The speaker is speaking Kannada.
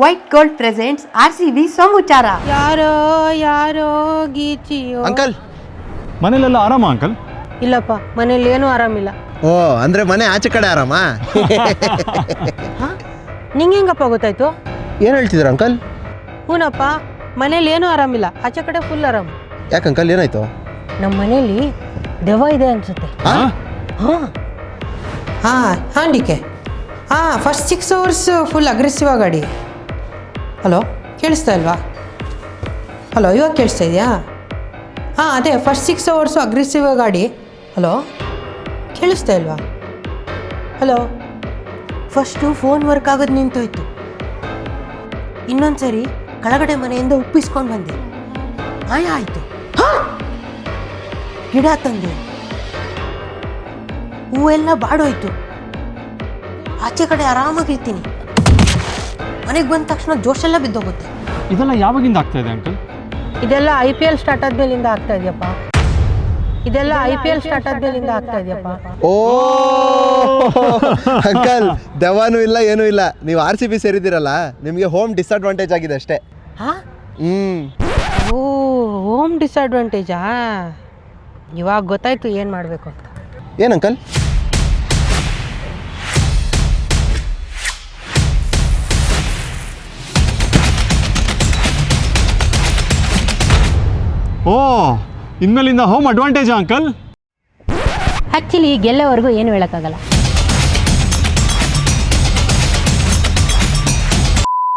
White gold presents RCB ಸಮುಚಾರ. ಯಾರೋ ಯಾರೋ ಗೀಚಿಯೋ. ಅಂಕಲ್ ಮನೇಲೆಲ್ಲ ಆರಾಮ ಅಂಕಲ್? ಇಲ್ಲಪ್ಪ, ಮನೇಲಿ ಏನೂ ಆರಾಮಿಲ್ಲ. ಓ ಅಂದ್ರೆ ಮನೆ ಆಚೆ ಕಡೆ ಆರಾಮ? ನಿಂಗೆ ಹೆಂಗಪ್ಪ ಗೊತ್ತಾಯ್ತು? ಏನು ಹೇಳ್ತಿದ್ರ ಅಂಕಲ್? ಹೂನಪ್ಪ, ಮನೇಲಿ ಏನೂ ಆರಾಮಿಲ್ಲ, ಆಚೆ ಕಡೆ ಫುಲ್ ಆರಾಮ್. ಯಾಕೆ ಅಂಕಲ್ ಏನಾಯ್ತು? ನಮ್ಮ ಮನೇಲಿ ದೆವ್ವ ಇದೆ ಅನ್ಸುತ್ತೆ. ಹಾಂ ಹಾಂ D K. First 6 hours full aggressive ಆಗಿ. ಹಲೋ, ಕೇಳಿಸ್ತಾ ಇಲ್ವಾ? ಹಲೋ, ಇವಾಗ ಕೇಳಿಸ್ತಾ ಇದೆಯಾ? ಅದೇ ಫಸ್ಟ್ 6 hours ಅಗ್ರೆಸಿವ್ ಆಗಿ. ಹಲೋ, ಕೇಳಿಸ್ತಾ ಇಲ್ವಾ? ಹಲೋ, ಫಸ್ಟು ಫೋನ್ ವರ್ಕ್ ಆಗೋದು ನಿಂತೋಯ್ತು. ಇನ್ನೊಂದು ಸರಿ ಕೆಳಗಡೆ ಮನೆಯಿಂದ ಉಪ್ಪಿಸ್ಕೊಂಡು ಬಂದೆ, ಮಾಯ ಆಯಿತು. ಗಿಡ ತಂದೆ, ಹೂವೆಲ್ಲ ಬಾಡೋಯ್ತು. ಆಚೆ ಕಡೆ ಆರಾಮಾಗಿರ್ತೀನಿ, ಮನೆಗೆ ಬಂದ ತಕ್ಷಣ ಜೋಶೆಲ್ಲ ಬಿದ್ದೋಗುತ್ತೆ. ಇದೆಲ್ಲ ಯಾವಾಗಿಂದ ಆಗ್ತಾ ಇದೆ ಅಂಕಲ್? ಇದೆಲ್ಲ IPL ಸ್ಟಾರ್ಟ್ ಆದ್ಮೇಲಿಂದ ಆಗ್ತಾ ಇದೆಯಪ್ಪ. ಓ ಅಂಕಲ್, ದೆವ್ವನೂ ಇಲ್ಲ ಏನೂ ಇಲ್ಲ, ನೀವು RCB ಸೇರಿದ್ದೀರಲ್ಲ, ನಿಮಗೆ ಹೋಮ್ ಡಿಸ್ಅಡ್ವಾಂಟೇಜ್ ಆಗಿದೆ ಅಷ್ಟೇ. ಓ, ಹೋಮ್ ಡಿಸ್ಅಡ್ವಾಂಟೇಜಾ? ಇವಾಗ ಗೊತ್ತಾಯ್ತು ಏನು ಮಾಡಬೇಕು ಅಂತ. ಏನು ಅಂಕಲ್? ಓ, ಇನ್ಮೇಲಿಂದ ಹೋಮ್ ಅಡ್ವಾಂಟೇಜಾ ಅಂಕಲ್? ಆ್ಯಕ್ಚುಲಿ ಗೆಲ್ಲೋವರೆಗೂ ಏನು ಹೇಳೋಕ್ಕಾಗಲ್ಲ.